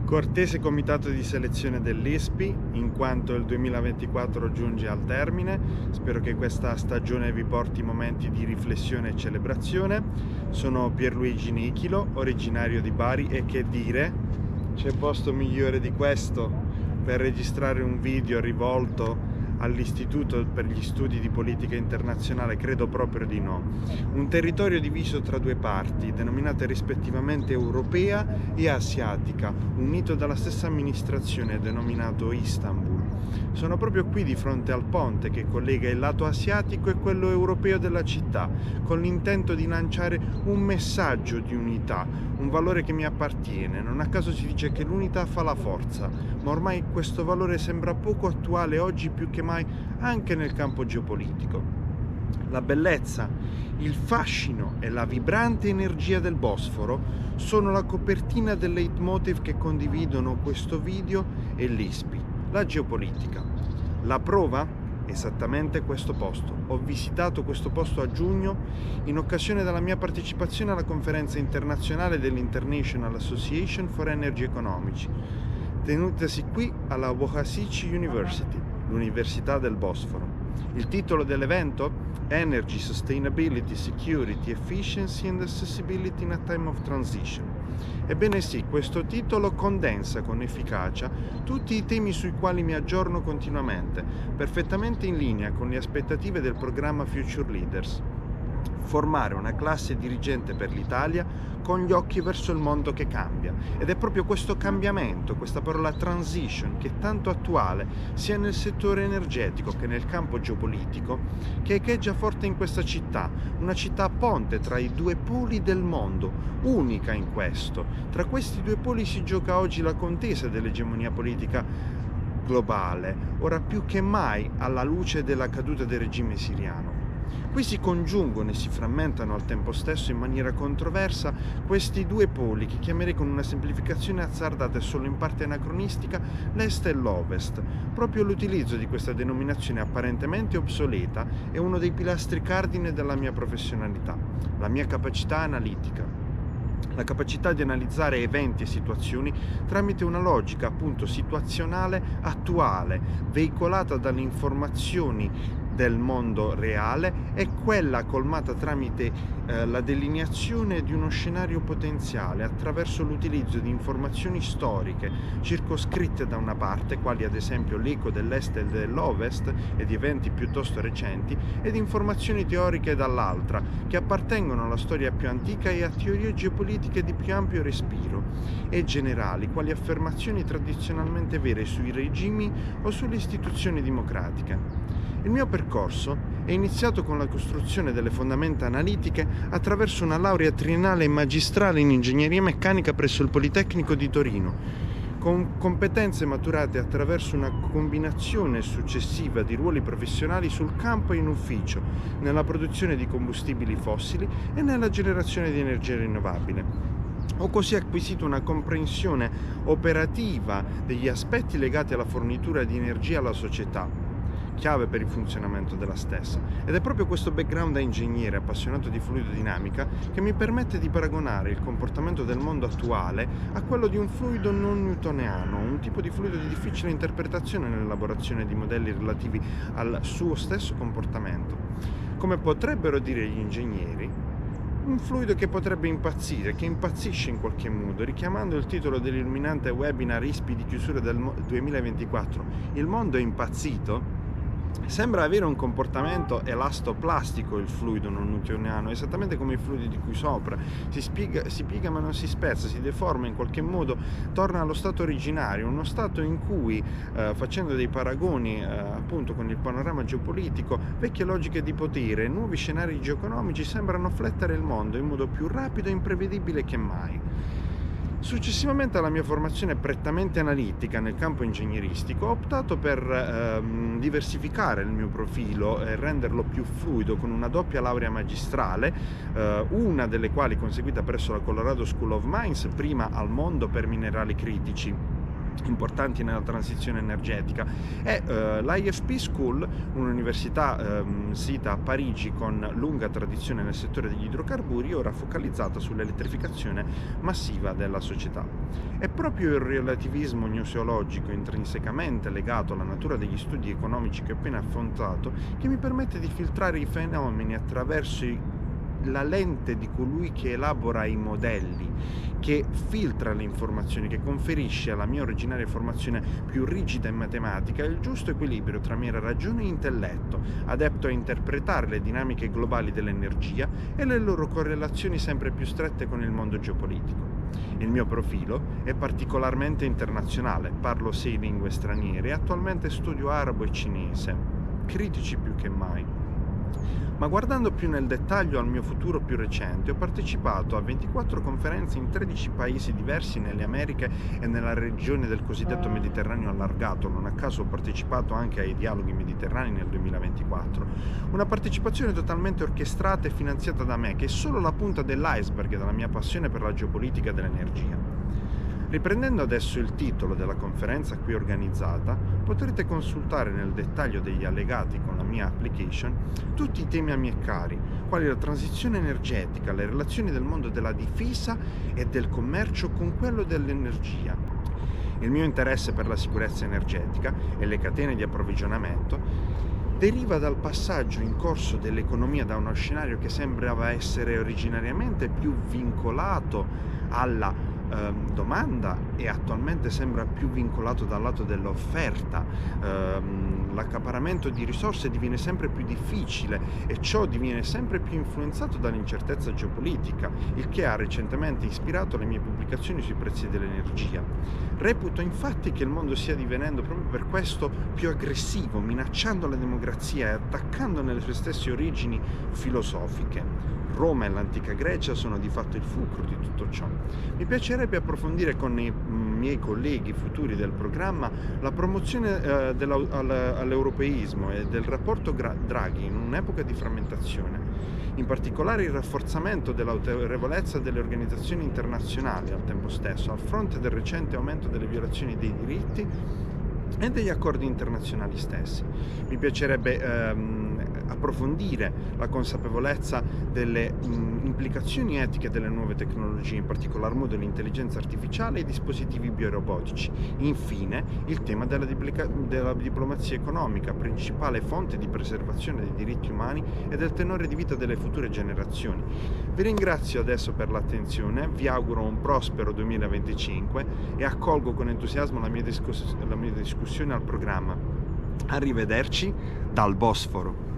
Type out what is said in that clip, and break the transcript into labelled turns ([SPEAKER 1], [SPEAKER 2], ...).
[SPEAKER 1] Cortese comitato di selezione dell'ISPI, in quanto il 2024 giunge al termine. Spero che questa stagione vi porti momenti di riflessione e celebrazione. Sono Pierluigi Nichilo, originario di Bari, e che dire, c'è posto migliore di questo per registrare un video rivolto all'Istituto per gli Studi di Politica Internazionale? Credo proprio di no. Un territorio diviso tra due parti, denominate rispettivamente europea e asiatica, unito dalla stessa amministrazione, denominato Istanbul. Sono proprio qui di fronte al ponte che collega il lato asiatico e quello europeo della città, con l'intento di lanciare un messaggio di unità, un valore che mi appartiene. Non a caso si dice che l'unità fa la forza, ma ormai questo valore sembra poco attuale oggi più che mai anche nel campo geopolitico. La bellezza, il fascino e la vibrante energia del Bosforo sono la copertina del leitmotiv che condividono questo video e l'ISPI, la geopolitica. La prova? Esattamente questo posto. Ho visitato questo posto a giugno in occasione della mia partecipazione alla conferenza internazionale dell'International Association for Energy Economics, tenutasi qui alla Boğaziçi University, l'Università del Bosforo. Il titolo dell'evento? Energy, Sustainability, Security, Efficiency and Accessibility in a Time of Transition. Ebbene sì, questo titolo condensa con efficacia tutti i temi sui quali mi aggiorno continuamente, perfettamente in linea con le aspettative del programma Future Leaders. Formare una classe dirigente per l'Italia con gli occhi verso il mondo che cambia. Ed è proprio questo cambiamento, questa parola transition, che è tanto attuale sia nel settore energetico che nel campo geopolitico, che echeggia forte in questa città, una città a ponte tra i due poli del mondo, unica in questo. Tra questi due poli si gioca oggi la contesa dell'egemonia politica globale, ora più che mai alla luce della caduta del regime siriano. Qui si congiungono e si frammentano al tempo stesso in maniera controversa questi due poli che chiamerei con una semplificazione azzardata e solo in parte anacronistica l'Est e l'Ovest. Proprio l'utilizzo di questa denominazione apparentemente obsoleta è uno dei pilastri cardine della mia professionalità, la mia capacità analitica. La capacità di analizzare eventi e situazioni tramite una logica appunto situazionale attuale, veicolata dalle informazioni del mondo reale, è quella colmata tramite la delineazione di uno scenario potenziale attraverso l'utilizzo di informazioni storiche circoscritte da una parte, quali ad esempio l'eco dell'Est e dell'Ovest e di eventi piuttosto recenti, e di informazioni teoriche dall'altra, che appartengono alla storia più antica e a teorie geopolitiche di più ampio respiro e generali, quali affermazioni tradizionalmente vere sui regimi o sulle istituzioni democratiche. Il mio percorso è iniziato con la costruzione delle fondamenta analitiche attraverso una laurea triennale e magistrale in ingegneria meccanica presso il Politecnico di Torino, con competenze maturate attraverso una combinazione successiva di ruoli professionali sul campo e in ufficio, nella produzione di combustibili fossili e nella generazione di energia rinnovabile. Ho così acquisito una comprensione operativa degli aspetti legati alla fornitura di energia alla società, chiave per il funzionamento della stessa. Ed è proprio questo background da ingegnere appassionato di fluidodinamica che mi permette di paragonare il comportamento del mondo attuale a quello di un fluido non newtoniano, un tipo di fluido di difficile interpretazione nell'elaborazione di modelli relativi al suo stesso comportamento. Come potrebbero dire gli ingegneri, un fluido che potrebbe impazzire, che impazzisce in qualche modo, richiamando il titolo dell'illuminante webinar ISPI di chiusura del 2024. Il mondo è impazzito? Sembra avere un comportamento elastoplastico il fluido non newtoniano, esattamente come i fluidi di cui sopra. Si piega ma non si spezza, si deforma in qualche modo, torna allo stato originario, uno stato in cui, facendo dei paragoni appunto con il panorama geopolitico, vecchie logiche di potere e nuovi scenari geoeconomici sembrano flettere il mondo in modo più rapido e imprevedibile che mai. Successivamente alla mia formazione prettamente analitica nel campo ingegneristico, ho optato per diversificare il mio profilo e renderlo più fluido con una doppia laurea magistrale, una delle quali conseguita presso la Colorado School of Mines, prima al mondo per minerali critici importanti nella transizione energetica. E l'IFP School, un'università sita a Parigi con lunga tradizione nel settore degli idrocarburi, ora focalizzata sull'elettrificazione massiva della società. È proprio il relativismo gnoseologico intrinsecamente legato alla natura degli studi economici che ho appena affrontato che mi permette di filtrare i fenomeni attraverso la lente di colui che elabora i modelli, che filtra le informazioni, che conferisce alla mia originaria formazione più rigida in matematica il giusto equilibrio tra mera ragione e intelletto, adepto a interpretare le dinamiche globali dell'energia e le loro correlazioni sempre più strette con il mondo geopolitico. Il mio profilo è particolarmente internazionale, parlo 6 lingue straniere e attualmente studio arabo e cinese, critici più che mai. Ma guardando più nel dettaglio al mio futuro più recente, ho partecipato a 24 conferenze in 13 paesi diversi nelle Americhe e nella regione del cosiddetto Mediterraneo allargato. Non a caso ho partecipato anche ai dialoghi mediterranei nel 2024. Una partecipazione totalmente orchestrata e finanziata da me, che è solo la punta dell'iceberg della mia passione per la geopolitica dell'energia. Riprendendo adesso il titolo della conferenza qui organizzata, potrete consultare nel dettaglio degli allegati con la mia application tutti i temi a me cari, quali la transizione energetica, le relazioni del mondo della difesa e del commercio con quello dell'energia. Il mio interesse per la sicurezza energetica e le catene di approvvigionamento deriva dal passaggio in corso dell'economia da uno scenario che sembrava essere originariamente più vincolato alla domanda e attualmente sembra più vincolato dal lato dell'offerta. L'accaparramento di risorse diviene sempre più difficile e ciò diviene sempre più influenzato dall'incertezza geopolitica, il che ha recentemente ispirato le mie pubblicazioni sui prezzi dell'energia. Reputo infatti che il mondo stia divenendo proprio per questo più aggressivo, minacciando la democrazia e attaccando nelle sue stesse origini filosofiche. Roma e l'antica Grecia sono di fatto il fulcro di tutto ciò. Mi piacerebbe approfondire con i miei colleghi futuri del programma la promozione all'europeismo e del rapporto Draghi in un'epoca di frammentazione, in particolare il rafforzamento dell'autorevolezza delle organizzazioni internazionali al tempo stesso, a fronte del recente aumento delle violazioni dei diritti e degli accordi internazionali stessi. Mi piacerebbe approfondire la consapevolezza delle implicazioni etiche delle nuove tecnologie, in particolar modo l'intelligenza artificiale e i dispositivi biorobotici. Infine, il tema della diplomazia economica, principale fonte di preservazione dei diritti umani e del tenore di vita delle future generazioni. Vi ringrazio adesso per l'attenzione, vi auguro un prospero 2025 e accolgo con entusiasmo la mia discussione al programma. Arrivederci dal Bosforo.